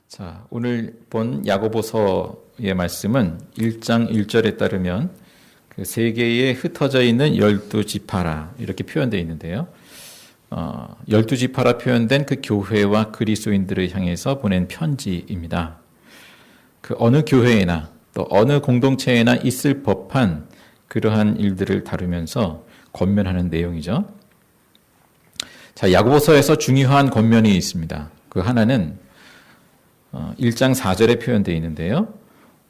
자, 오늘 본 야고보서의 말씀은 1장 1절에 따르면 그 세 개에 흩어져 있는 12지파라 이렇게 표현되어 있는데요. 12지파라 표현된 그 교회와 그리스도인들을 향해서 보낸 편지입니다. 그 어느 교회에나 또 어느 공동체에나 있을 법한 그러한 일들을 다루면서 권면하는 내용이죠. 자, 야고보서에서 중요한 권면이 있습니다. 그 하나는 1장 4절에 표현되어 있는데요.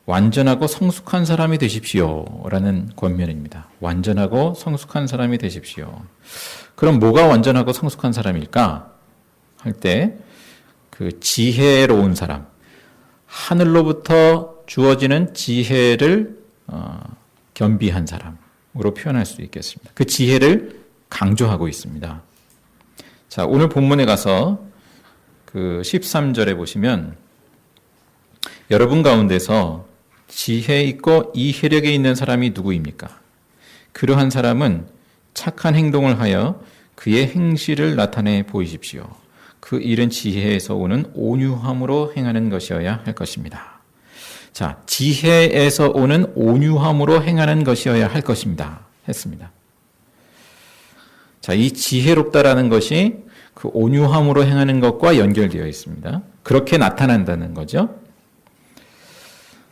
완전하고 성숙한 사람이 되십시오 라는 권면입니다. 완전하고 성숙한 사람이 되십시오. 그럼 뭐가 완전하고 성숙한 사람일까? 할 때 그 지혜로운 사람, 하늘로부터 주어지는 지혜를 겸비한 사람으로 표현할 수 있겠습니다. 그 지혜를 강조하고 있습니다. 자, 오늘 본문에 가서 그 13절에 보시면 여러분 가운데서 지혜 있고 이해력에 있는 사람이 누구입니까? 그러한 사람은 착한 행동을 하여 그의 행실을 나타내 보이십시오. 그 일은 지혜에서 오는 온유함으로 행하는 것이어야 할 것입니다. 자, 지혜에서 오는 온유함으로 행하는 것이어야 할 것입니다. 했습니다. 자, 이 지혜롭다라는 것이 그 온유함으로 행하는 것과 연결되어 있습니다. 그렇게 나타난다는 거죠.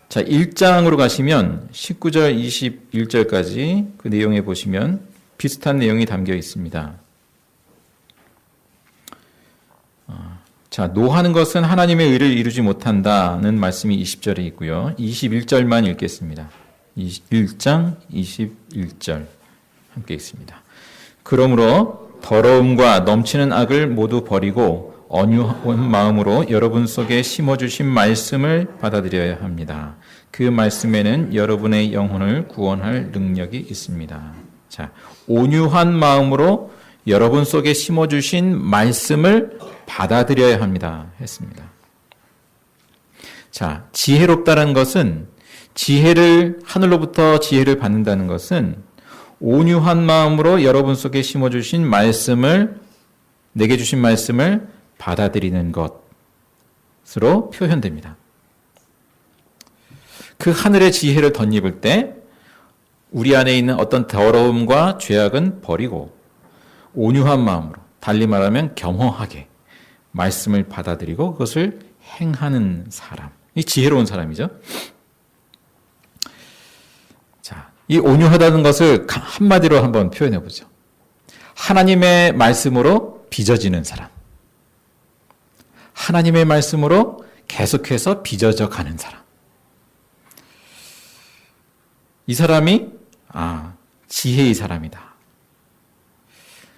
자, 1장으로 가시면 19절, 21절까지 그 내용에 보시면 비슷한 내용이 담겨 있습니다. 자, 노하는 것은 하나님의 의를 이루지 못한다는 말씀이 20절에 있고요. 21절만 읽겠습니다. 1장 21절 함께 있습니다. 그러므로 더러움과 넘치는 악을 모두 버리고 온유한 마음으로 여러분 속에 심어주신 말씀을 받아들여야 합니다. 그 말씀에는 여러분의 영혼을 구원할 능력이 있습니다. 자, 온유한 마음으로 여러분 속에 심어주신 말씀을 받아들여야 합니다. 했습니다. 자, 지혜롭다는 것은 하늘로부터 지혜를 받는다는 것은 온유한 마음으로 여러분 속에 심어주신 말씀을, 내게 주신 말씀을 받아들이는 것으로 표현됩니다. 그 하늘의 지혜를 덧입을 때 우리 안에 있는 어떤 더러움과 죄악은 버리고 온유한 마음으로, 달리 말하면 겸허하게 말씀을 받아들이고 그것을 행하는 사람. 이 지혜로운 사람이죠. 자, 이 온유하다는 것을 한마디로 한번 표현해 보죠. 하나님의 말씀으로 빚어지는 사람. 하나님의 말씀으로 계속해서 빚어져 가는 사람. 이 사람이 지혜의 사람이다.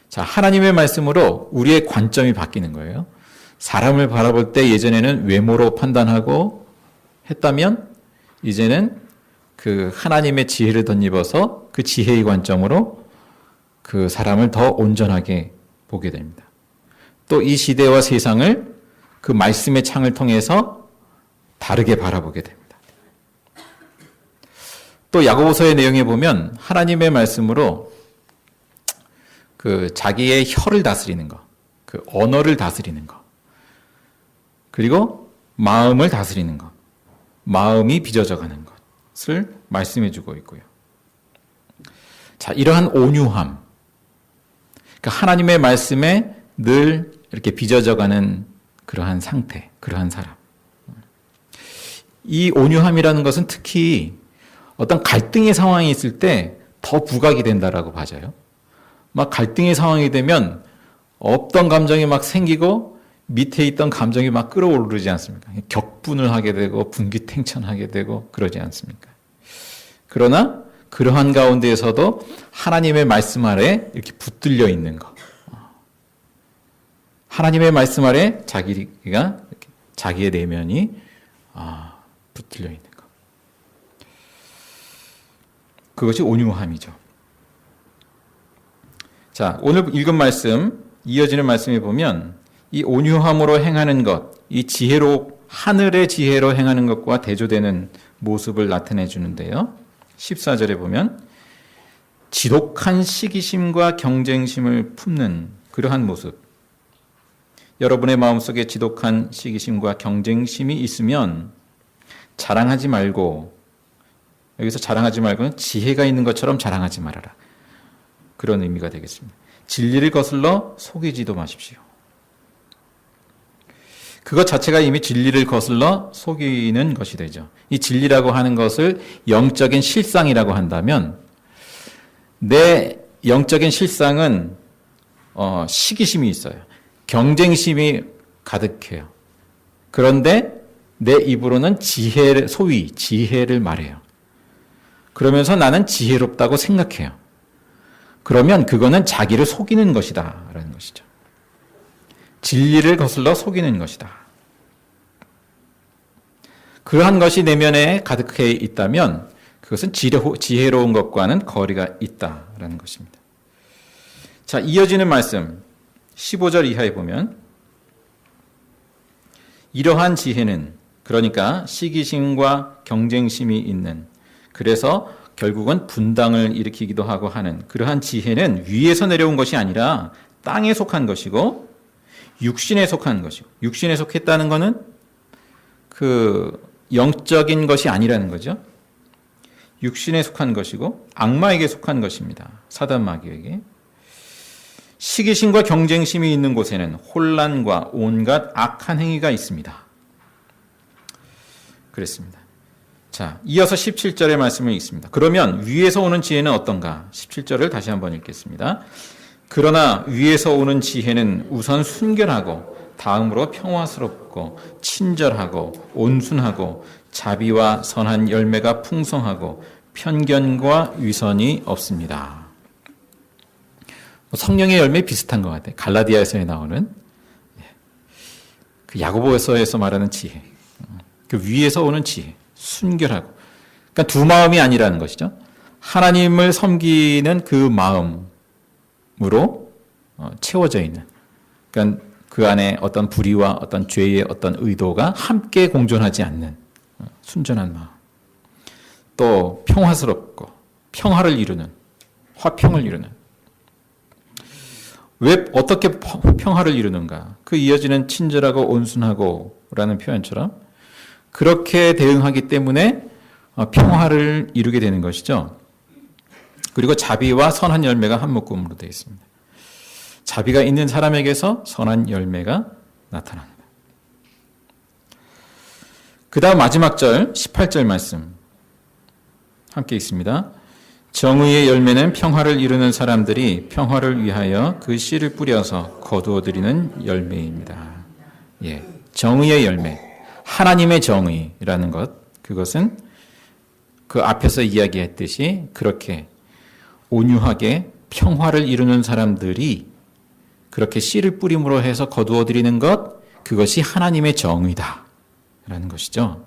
자, 하나님의 말씀으로 우리의 관점이 바뀌는 거예요. 사람을 바라볼 때 예전에는 외모로 판단하고 했다면 이제는 그 하나님의 지혜를 덧입어서 그 지혜의 관점으로 그 사람을 더 온전하게 보게 됩니다. 또 이 시대와 세상을 그 말씀의 창을 통해서 다르게 바라보게 됩니다. 또 야고보서의 내용에 보면 하나님의 말씀으로 그 자기의 혀를 다스리는 것, 그 언어를 다스리는 것, 그리고 마음을 다스리는 것, 마음이 빚어져가는 것을 말씀해주고 있고요. 자, 이러한 온유함, 그러니까 하나님의 말씀에 늘 이렇게 빚어져가는 그러한 상태, 그러한 사람. 이 온유함이라는 것은 특히 어떤 갈등의 상황이 있을 때 더 부각이 된다라고 봐져요. 막 갈등의 상황이 되면 없던 감정이 막 생기고 밑에 있던 감정이 막 끌어오르지 않습니까? 격분을 하게 되고 분기탱천하게 되고 그러지 않습니까? 그러나 그러한 가운데에서도 하나님의 말씀 아래 이렇게 붙들려 있는 것. 하나님의 말씀 아래 자기의 내면이 붙들려 있는 것. 그것이 온유함이죠. 자, 오늘 읽은 말씀, 이어지는 말씀에 보면 이 온유함으로 행하는 것, 이 하늘의 지혜로 행하는 것과 대조되는 모습을 나타내 주는데요. 14절에 보면 지독한 시기심과 경쟁심을 품는 그러한 모습. 여러분의 마음속에 지독한 시기심과 경쟁심이 있으면 자랑하지 말고, 여기서 자랑하지 말고는 지혜가 있는 것처럼 자랑하지 말아라. 그런 의미가 되겠습니다. 진리를 거슬러 속이지도 마십시오. 그것 자체가 이미 진리를 거슬러 속이는 것이 되죠. 이 진리라고 하는 것을 영적인 실상이라고 한다면 내 영적인 실상은 시기심이 있어요. 경쟁심이 가득해요. 그런데 내 입으로는 소위 지혜를 말해요. 그러면서 나는 지혜롭다고 생각해요. 그러면 그거는 자기를 속이는 것이다 라는 것이죠. 진리를 거슬러 속이는 것이다. 그러한 것이 내면에 가득해 있다면 그것은 지혜로운 것과는 거리가 있다라는 것입니다. 자, 이어지는 말씀 15절 이하에 보면 이러한 지혜는, 그러니까 시기심과 경쟁심이 있는, 그래서 결국은 분당을 일으키기도 하고 하는 그러한 지혜는 위에서 내려온 것이 아니라 땅에 속한 것이고 육신에 속한 것이고, 육신에 속했다는 것은 그 영적인 것이 아니라는 거죠. 육신에 속한 것이고 악마에게 속한 것입니다. 사단 마귀에게. 시기심과 경쟁심이 있는 곳에는 혼란과 온갖 악한 행위가 있습니다. 그랬습니다. 자, 이어서 17절의 말씀을 읽습니다. 그러면 위에서 오는 지혜는 어떤가? 17절을 다시 한번 읽겠습니다. 그러나 위에서 오는 지혜는 우선 순결하고 다음으로 평화스럽고 친절하고 온순하고 자비와 선한 열매가 풍성하고 편견과 위선이 없습니다. 성령의 열매 비슷한 것 같아요. 갈라디아에서 나오는 그 야고보서에서 말하는 지혜, 그 위에서 오는 지혜, 순결하고, 그러니까 두 마음이 아니라는 것이죠. 하나님을 섬기는 그 마음으로 채워져 있는, 그러니까 그 안에 어떤 불의와 어떤 죄의 어떤 의도가 함께 공존하지 않는 순전한 마음. 또 평화스럽고 평화를 이루는, 화평을 이루는. 왜 어떻게 평화를 이루는가? 그 이어지는 친절하고 온순하고 라는 표현처럼 그렇게 대응하기 때문에 평화를 이루게 되는 것이죠. 그리고 자비와 선한 열매가 한 묶음으로 되어 있습니다. 자비가 있는 사람에게서 선한 열매가 나타납니다. 그 다음 마지막 절 18절 말씀 함께 있습니다. 정의의 열매는 평화를 이루는 사람들이 평화를 위하여 그 씨를 뿌려서 거두어들이는 열매입니다. 예, 정의의 열매, 하나님의 정의라는 것, 그것은 그 앞에서 이야기했듯이 그렇게 온유하게 평화를 이루는 사람들이 그렇게 씨를 뿌림으로 해서 거두어들이는 것, 그것이 하나님의 정의다 라는 것이죠.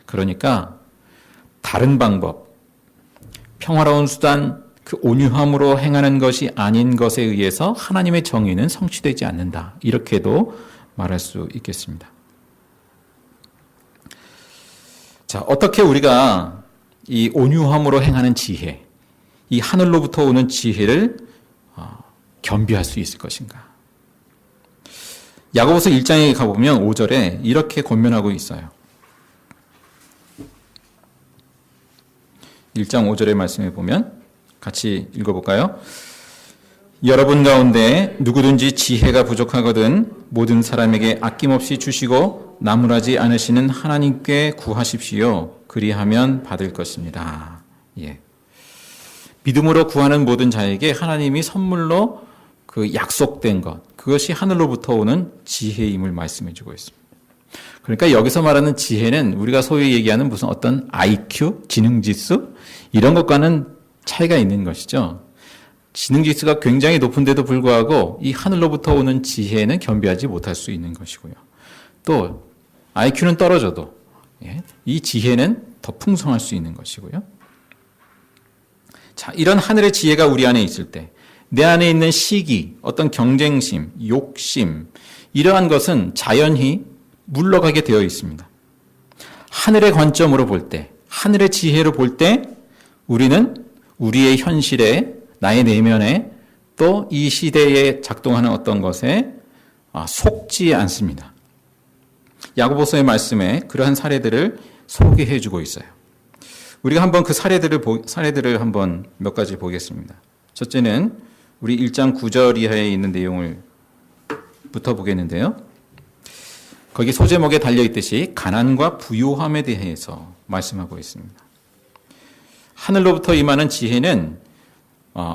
그러니까 다른 방법, 평화로운 수단, 그 온유함으로 행하는 것이 아닌 것에 의해서 하나님의 정의는 성취되지 않는다. 이렇게도 말할 수 있겠습니다. 자, 어떻게 우리가 이 온유함으로 행하는 지혜, 이 하늘로부터 오는 지혜를 겸비할 수 있을 것인가? 야고보서 1장에 가보면 5절에 이렇게 권면하고 있어요. 1장 5절의 말씀에 보면 같이 읽어볼까요? 여러분 가운데 누구든지 지혜가 부족하거든 모든 사람에게 아낌없이 주시고 나무라지 않으시는 하나님께 구하십시오. 그리하면 받을 것입니다. 예. 믿음으로 구하는 모든 자에게 하나님이 선물로 그 약속된 것, 그것이 하늘로부터 오는 지혜임을 말씀해 주고 있습니다. 그러니까 여기서 말하는 지혜는 우리가 소위 얘기하는 무슨 어떤 IQ, 지능지수 이런 것과는 차이가 있는 것이죠. 지능지수가 굉장히 높은데도 불구하고 이 하늘로부터 오는 지혜는 겸비하지 못할 수 있는 것이고요. 또 IQ는 떨어져도 이 지혜는 더 풍성할 수 있는 것이고요. 자, 이런 하늘의 지혜가 우리 안에 있을 때 내 안에 있는 시기, 어떤 경쟁심, 욕심 이러한 것은 자연히 물러가게 되어 있습니다. 하늘의 관점으로 볼 때, 하늘의 지혜로 볼 때 우리는 우리의 현실에, 나의 내면에 또 이 시대에 작동하는 어떤 것에 속지 않습니다. 야고보서의 말씀에 그러한 사례들을 소개해 주고 있어요. 우리가 한번 그 사례들을 한번 몇 가지 보겠습니다. 첫째는 우리 1장 9절 이하에 있는 내용을 부터 보겠는데요. 거기 소제목에 달려있듯이 가난과 부요함에 대해서 말씀하고 있습니다. 하늘로부터 임하는 지혜는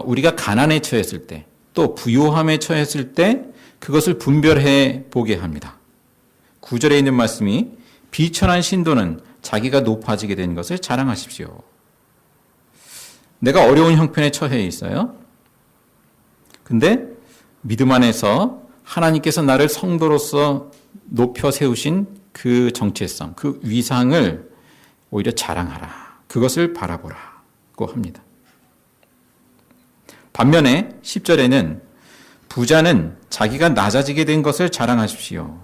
우리가 가난에 처했을 때, 또 부요함에 처했을 때 그것을 분별해 보게 합니다. 9절에 있는 말씀이 비천한 신도는 자기가 높아지게 된 것을 자랑하십시오. 내가 어려운 형편에 처해 있어요. 근데 믿음 안에서 하나님께서 나를 성도로서 높여 세우신 그 정체성, 그 위상을 오히려 자랑하라. 그것을 바라보라고 합니다. 반면에 10절에는 부자는 자기가 낮아지게 된 것을 자랑하십시오.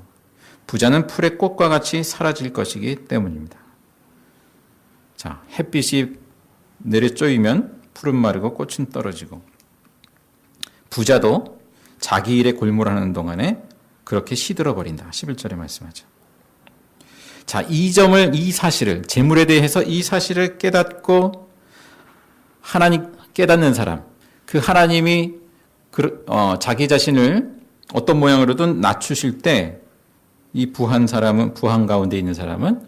부자는 풀의 꽃과 같이 사라질 것이기 때문입니다. 자, 햇빛이 내려쪼이면 풀은 마르고 꽃은 떨어지고 부자도 자기 일에 골몰하는 동안에 그렇게 시들어 버린다. 11절에 말씀하죠. 자, 이 사실을, 재물에 대해서 이 사실을 깨닫고 하나님 깨닫는 사람, 그 하나님이 자기 자신을 어떤 모양으로든 낮추실 때 이 부한 가운데 있는 사람은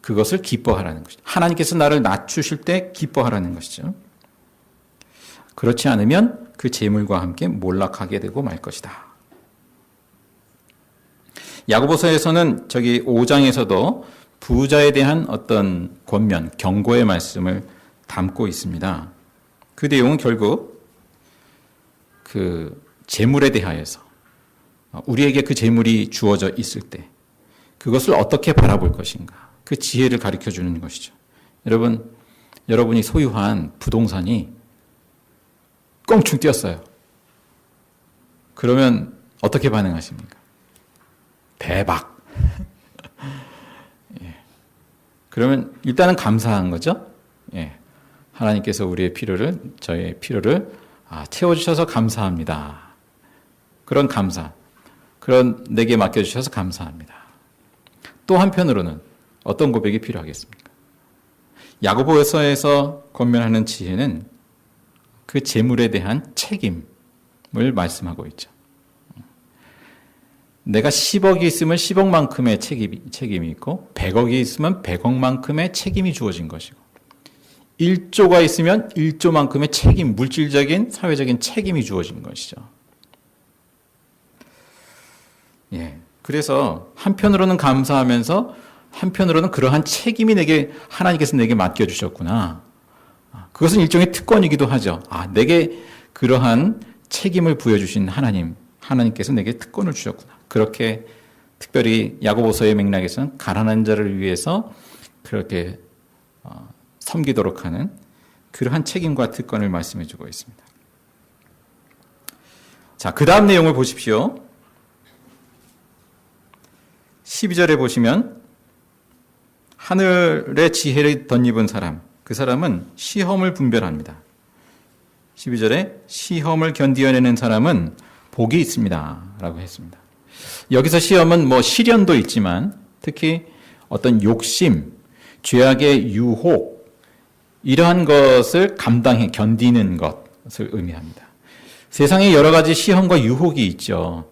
그것을 기뻐하라는 것이죠. 하나님께서 나를 낮추실 때 기뻐하라는 것이죠. 그렇지 않으면 그 재물과 함께 몰락하게 되고 말 것이다. 야고보서에서는 5장에서도 부자에 대한 어떤 권면, 경고의 말씀을 담고 있습니다. 그 내용은 결국 그 재물에 대하여서 우리에게 그 재물이 주어져 있을 때 그것을 어떻게 바라볼 것인가, 그 지혜를 가르쳐 주는 것이죠. 여러분이 소유한 부동산이 껑충 뛰었어요. 그러면 어떻게 반응하십니까? 대박. 예. 그러면 일단은 감사한 거죠. 예. 하나님께서 저의 필요를 채워주셔서 감사합니다. 그런 감사, 내게 맡겨주셔서 감사합니다. 또 한편으로는 어떤 고백이 필요하겠습니까? 야고보서에서 권면하는 지혜는 그 재물에 대한 책임을 말씀하고 있죠. 내가 10억이 있으면 10억만큼의 책임이 있고 100억이 있으면 100억만큼의 책임이 주어진 것이고 1조가 있으면 1조만큼의 책임, 물질적인, 사회적인 책임이 주어진 것이죠. 예. 그래서 한편으로는 감사하면서 한편으로는 그러한 책임이 하나님께서 내게 맡겨주셨구나. 그것은 일종의 특권이기도 하죠. 내게 그러한 책임을 부여주신 하나님께서 내게 특권을 주셨구나. 그렇게 특별히 야고보서의 맥락에서는 가난한 자를 위해서 그렇게 섬기도록 하는 그러한 책임과 특권을 말씀해 주고 있습니다. 자, 그 다음 내용을 보십시오. 12절에 보시면 하늘의 지혜를 덧입은 사람, 그 사람은 시험을 분별합니다. 12절에 시험을 견디어내는 사람은 복이 있습니다. 라고 했습니다. 여기서 시험은 시련도 있지만 특히 어떤 욕심, 죄악의 유혹, 이러한 것을 견디는 것을 의미합니다. 세상에 여러 가지 시험과 유혹이 있죠.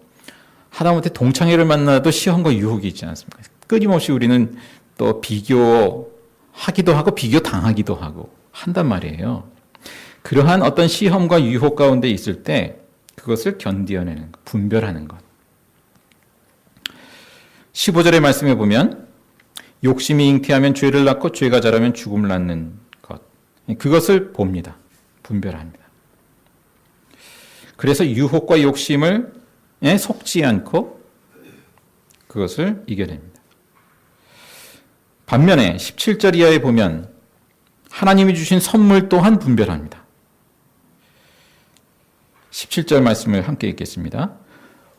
하다못해 동창회를 만나도 시험과 유혹이 있지 않습니까? 끊임없이 우리는 또 비교하기도 하고 비교당하기도 하고 한단 말이에요. 그러한 어떤 시험과 유혹 가운데 있을 때 그것을 견디어내는 것, 분별하는 것. 15절의 말씀에 보면 욕심이 잉태하면 죄를 낳고 죄가 자라면 죽음을 낳는 것. 그것을 봅니다. 분별합니다. 그래서 유혹과 욕심을 속지 않고 그것을 이겨냅니다. 반면에 17절 이하에 보면 하나님이 주신 선물 또한 분별합니다. 17절 말씀을 함께 읽겠습니다.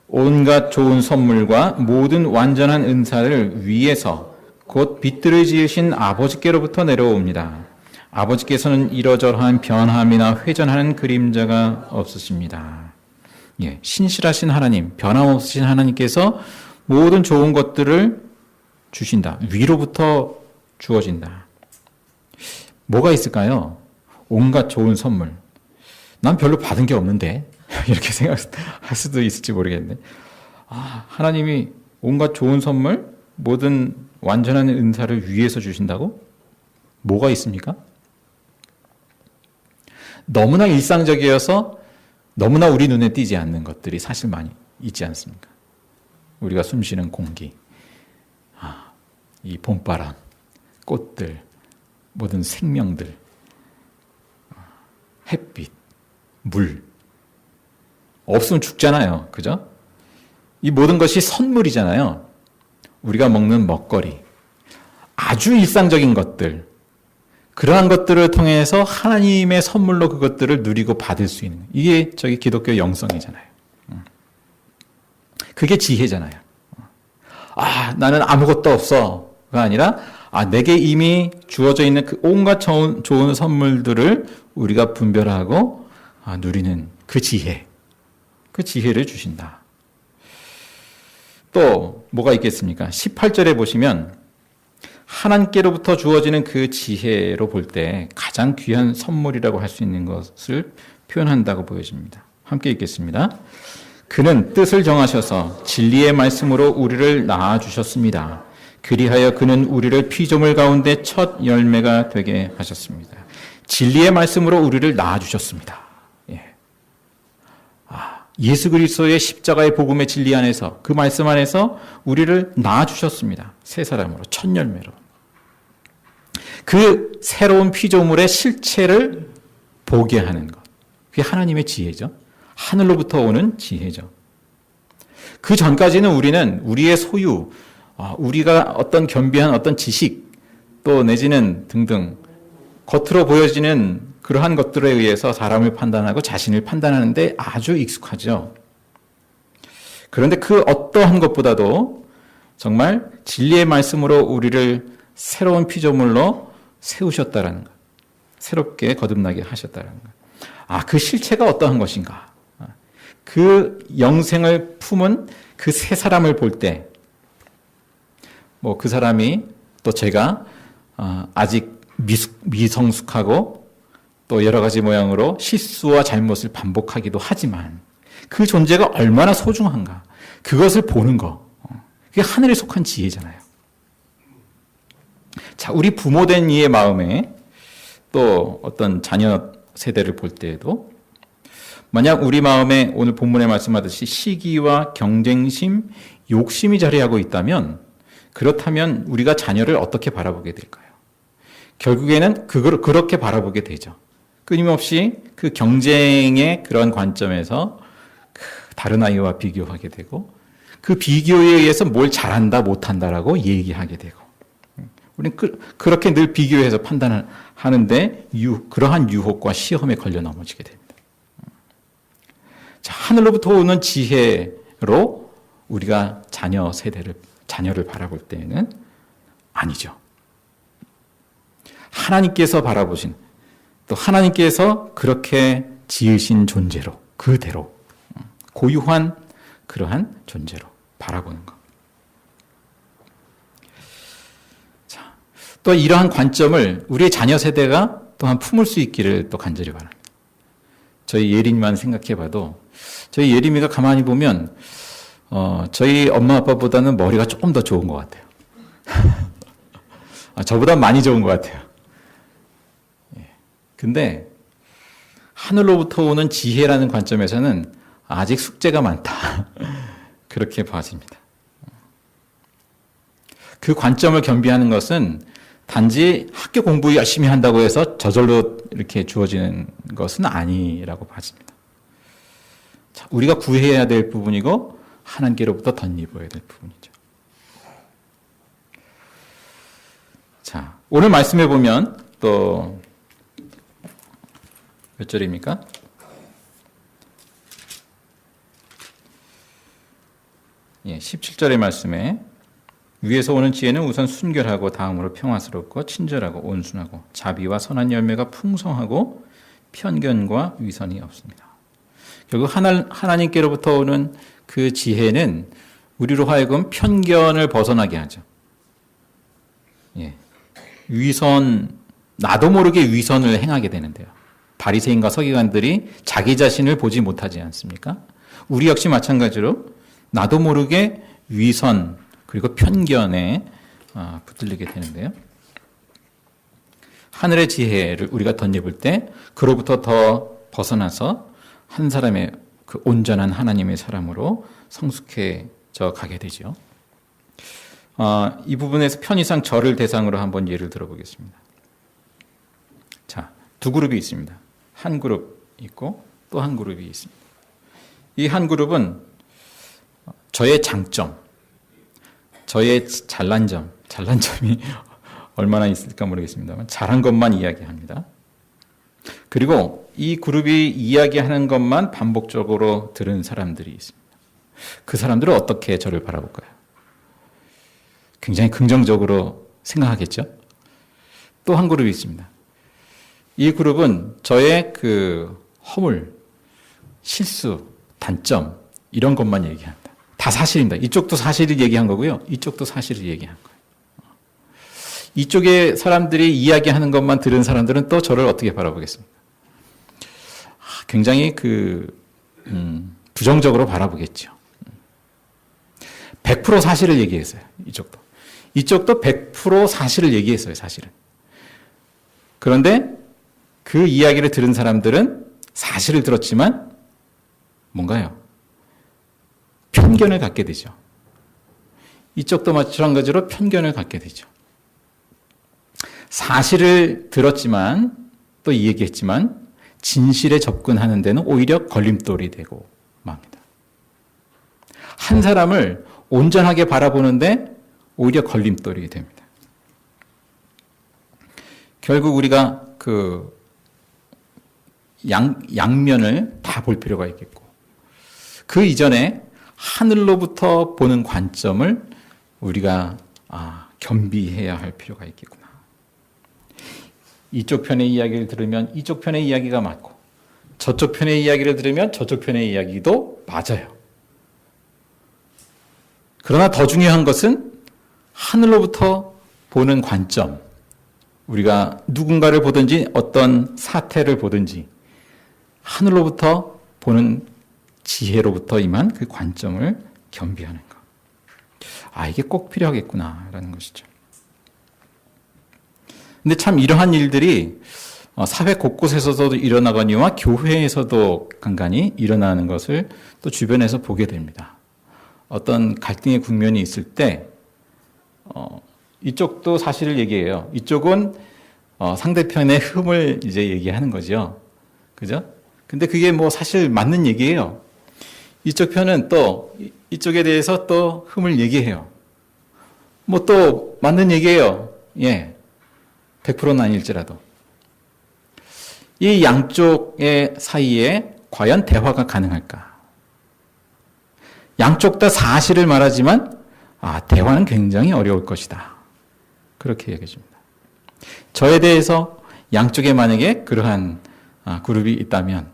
온갖 좋은 선물과 모든 완전한 은사를 위에서 곧 빛들을 지으신 아버지께로부터 내려옵니다. 아버지께서는 이러저러한 변함이나 회전하는 그림자가 없으십니다. 예, 신실하신 하나님, 변함없으신 하나님께서 모든 좋은 것들을 주신다. 위로부터 주어진다. 뭐가 있을까요? 온갖 좋은 선물. 난 별로 받은 게 없는데 이렇게 생각할 수도 있을지 모르겠는데 하나님이 온갖 좋은 선물, 모든 완전한 은사를 위에서 주신다고? 뭐가 있습니까? 너무나 일상적이어서 너무나 우리 눈에 띄지 않는 것들이 사실 많이 있지 않습니까? 우리가 숨쉬는 공기, 이 봄바람, 꽃들, 모든 생명들, 햇빛, 물. 없으면 죽잖아요. 그죠? 이 모든 것이 선물이잖아요. 우리가 먹는 먹거리, 아주 일상적인 것들, 그러한 것들을 통해서 하나님의 선물로 그것들을 누리고 받을 수 있는, 이게 저기 기독교 영성이잖아요. 그게 지혜잖아요. 나는 아무것도 없어가 아니라 내게 이미 주어져 있는 그 온갖 좋은 선물들을 우리가 분별하고 누리는 그 지혜, 그 지혜를 주신다. 또 뭐가 있겠습니까? 18절에 보시면 하나님께로부터 주어지는 그 지혜로 볼 때 가장 귀한 선물이라고 할 수 있는 것을 표현한다고 보여집니다. 함께 읽겠습니다. 그는 뜻을 정하셔서 진리의 말씀으로 우리를 낳아주셨습니다. 그리하여 그는 우리를 피조물 가운데 첫 열매가 되게 하셨습니다. 진리의 말씀으로 우리를 낳아주셨습니다. 예수 그리스도의 십자가의 복음의 진리 안에서, 그 말씀 안에서 우리를 낳아주셨습니다. 새 사람으로, 첫 열매로. 그 새로운 피조물의 실체를 보게 하는 것. 그게 하나님의 지혜죠. 하늘로부터 오는 지혜죠. 그 전까지는 우리는 우리의 소유, 우리가 어떤 겸비한 어떤 지식, 또 내지는 등등 겉으로 보여지는 그러한 것들에 의해서 사람을 판단하고 자신을 판단하는데 아주 익숙하죠. 그런데 그 어떠한 것보다도 정말 진리의 말씀으로 우리를 새로운 피조물로 세우셨다라는 것, 새롭게 거듭나게 하셨다라는 것. 그 실체가 어떠한 것인가? 그 영생을 품은 그 새 사람을 볼 때, 그 사람이 또 제가 아직 미성숙하고 또 여러 가지 모양으로 실수와 잘못을 반복하기도 하지만 그 존재가 얼마나 소중한가, 그것을 보는 거, 그게 하늘에 속한 지혜잖아요. 자, 우리 부모된 이의 마음에 또 어떤 자녀 세대를 볼 때에도 만약 우리 마음에 오늘 본문에 말씀하듯이 시기와 경쟁심, 욕심이 자리하고 있다면, 그렇다면 우리가 자녀를 어떻게 바라보게 될까요? 결국에는 그렇게 바라보게 되죠. 끊임없이 그 경쟁의 그런 관점에서 다른 아이와 비교하게 되고, 그 비교에 의해서 뭘 잘한다 못한다라고 얘기하게 되고, 우리는 그렇게 늘 비교해서 판단을 하는데 그러한 유혹과 시험에 걸려 넘어지게 됩니다. 자, 하늘로부터 오는 지혜로 우리가 자녀를 바라볼 때에는 아니죠. 하나님께서 바라보신, 또 하나님께서 그렇게 지으신 존재로, 그대로 고유한 그러한 존재로 바라보는 것. 자, 또 이러한 관점을 우리의 자녀 세대가 또한 품을 수 있기를 또 간절히 바랍니다. 저희 예림이만 생각해봐도 저희 예림이가 가만히 보면 저희 엄마 아빠보다는 머리가 조금 더 좋은 것 같아요. 저보다 많이 좋은 것 같아요. 근데 하늘로부터 오는 지혜라는 관점에서는 아직 숙제가 많다. 그렇게 봐집니다. 그 관점을 겸비하는 것은 단지 학교 공부 열심히 한다고 해서 저절로 이렇게 주어지는 것은 아니라고 봐집니다. 자, 우리가 구해야 될 부분이고 하나님께로부터 덧입어야 될 부분이죠. 자, 오늘 말씀해 보면 또 몇 절입니까? 예, 17절의 말씀에 위에서 오는 지혜는 우선 순결하고 다음으로 평화스럽고 친절하고 온순하고 자비와 선한 열매가 풍성하고 편견과 위선이 없습니다. 결국 하나님께로부터 오는 그 지혜는 우리로 하여금 편견을 벗어나게 하죠. 예. 나도 모르게 위선을 행하게 되는데요. 바리새인과 서기관들이 자기 자신을 보지 못하지 않습니까? 우리 역시 마찬가지로 나도 모르게 위선 그리고 편견에 붙들리게 되는데요. 하늘의 지혜를 우리가 덧입을 때 그로부터 더 벗어나서 한 사람의 그 온전한 하나님의 사람으로 성숙해져 가게 되죠. 이 부분에서 편의상 저를 대상으로 한번 예를 들어보겠습니다. 자, 두 그룹이 있습니다. 한 그룹 있고 또 한 그룹이 있습니다. 이 한 그룹은 저의 장점, 저의 잘난 점이 얼마나 있을까 모르겠습니다만 잘한 것만 이야기합니다. 그리고 이 그룹이 이야기하는 것만 반복적으로 들은 사람들이 있습니다. 그 사람들은 어떻게 저를 바라볼까요? 굉장히 긍정적으로 생각하겠죠? 또 한 그룹이 있습니다. 이 그룹은 저의 그 허물, 실수, 단점 이런 것만 얘기합니다. 다 사실입니다. 이쪽도 사실을 얘기한 거고요. 이쪽도 사실을 얘기한 거예요. 이쪽에 사람들이 이야기하는 것만 들은 사람들은 또 저를 어떻게 바라보겠습니까? 굉장히 부정적으로 바라보겠죠. 100% 사실을 얘기했어요. 이쪽도 100% 사실을 얘기했어요. 사실은. 그런데 그 이야기를 들은 사람들은 사실을 들었지만 뭔가요? 편견을 갖게 되죠. 이쪽도 마찬가지로 편견을 갖게 되죠. 사실을 들었지만 또 이 얘기했지만 진실에 접근하는 데는 오히려 걸림돌이 되고 맙니다. 한 사람을 온전하게 바라보는데 오히려 걸림돌이 됩니다. 결국 우리가 그 양면을 다 볼 필요가 있겠고 그 이전에 하늘로부터 보는 관점을 우리가 겸비해야 할 필요가 있겠구나. 이쪽 편의 이야기를 들으면 이쪽 편의 이야기가 맞고 저쪽 편의 이야기를 들으면 저쪽 편의 이야기도 맞아요. 그러나 더 중요한 것은 하늘로부터 보는 관점. 우리가 누군가를 보든지 어떤 사태를 보든지 하늘로부터 보는 지혜로부터 임한 그 관점을 겸비하는 것. 이게 꼭 필요하겠구나라는 것이죠. 근데 참 이러한 일들이 사회 곳곳에서도 일어나거니와 교회에서도 간간히 일어나는 것을 또 주변에서 보게 됩니다. 어떤 갈등의 국면이 있을 때 이쪽도 사실을 얘기해요. 이쪽은 상대편의 흠을 이제 얘기하는 거죠. 그죠? 근데 그게 뭐 사실 맞는 얘기예요. 이쪽 편은 또 이쪽에 대해서 또 흠을 얘기해요. 뭐 또 맞는 얘기예요. 예. 100%는 아닐지라도. 이 양쪽의 사이에 과연 대화가 가능할까? 양쪽 다 사실을 말하지만 대화는 굉장히 어려울 것이다. 그렇게 얘기해줍니다. 저에 대해서 양쪽에 만약에 그러한 그룹이 있다면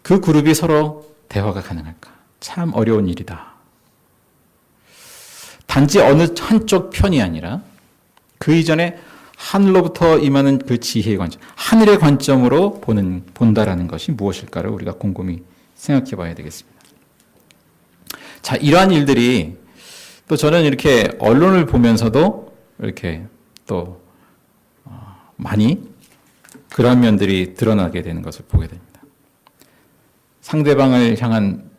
그 그룹이 서로 대화가 가능할까? 참 어려운 일이다. 단지 어느 한쪽 편이 아니라 그 이전에 하늘로부터 임하는 그 지혜의 관점, 하늘의 관점으로 본다라는 것이 무엇일까를 우리가 곰곰이 생각해 봐야 되겠습니다. 자, 이러한 일들이 또 저는 이렇게 언론을 보면서도 이렇게 또 많이 그런 면들이 드러나게 되는 것을 보게 됩니다. 상대방을 향한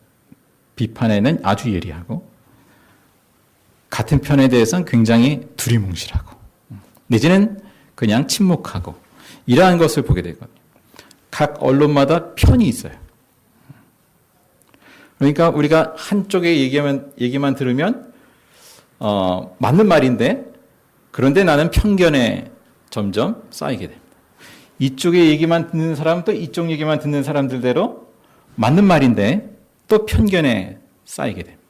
비판에는 아주 예리하고 같은 편에 대해서는 굉장히 두리뭉실하고 내지는 그냥 침묵하고 이러한 것을 보게 되거든요. 각 언론마다 편이 있어요. 그러니까 우리가 한쪽의 얘기만 들으면 맞는 말인데 그런데 나는 편견에 점점 쌓이게 됩니다. 이쪽의 얘기만 듣는 사람은 또 이쪽 얘기만 듣는 사람들대로 맞는 말인데 또 편견에 쌓이게 됩니다.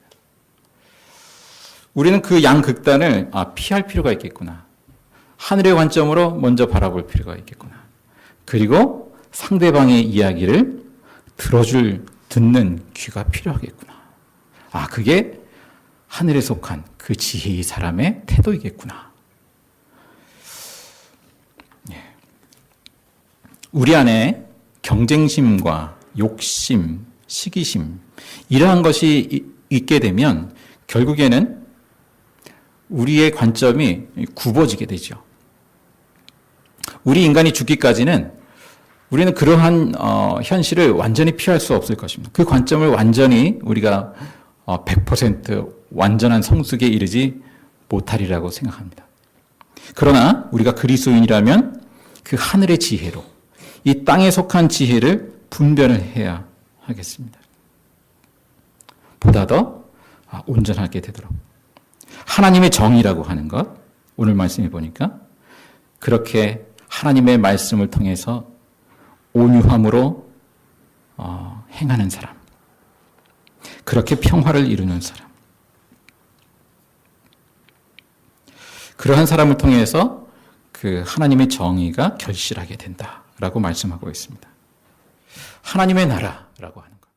우리는 그 양극단을 피할 필요가 있겠구나. 하늘의 관점으로 먼저 바라볼 필요가 있겠구나. 그리고 상대방의 이야기를 듣는 귀가 필요하겠구나. 아, 그게 하늘에 속한 그 지혜의 사람의 태도이겠구나. 우리 안에 경쟁심과 욕심, 시기심, 이러한 것이 있게 되면 결국에는 우리의 관점이 굽어지게 되죠. 우리 인간이 죽기까지는 우리는 그러한 현실을 완전히 피할 수 없을 것입니다. 그 관점을 완전히 우리가 100% 완전한 성숙에 이르지 못하리라고 생각합니다. 그러나 우리가 그리스도인이라면 그 하늘의 지혜로 이 땅에 속한 지혜를 분별을 해야 하겠습니다. 보다 더 온전하게 되도록. 하나님의 정의라고 하는 것, 오늘 말씀해 보니까 그렇게 하나님의 말씀을 통해서 온유함으로 행하는 사람, 그렇게 평화를 이루는 사람, 그러한 사람을 통해서 그 하나님의 정의가 결실하게 된다라고 말씀하고 있습니다. 하나님의 나라라고 하는 것.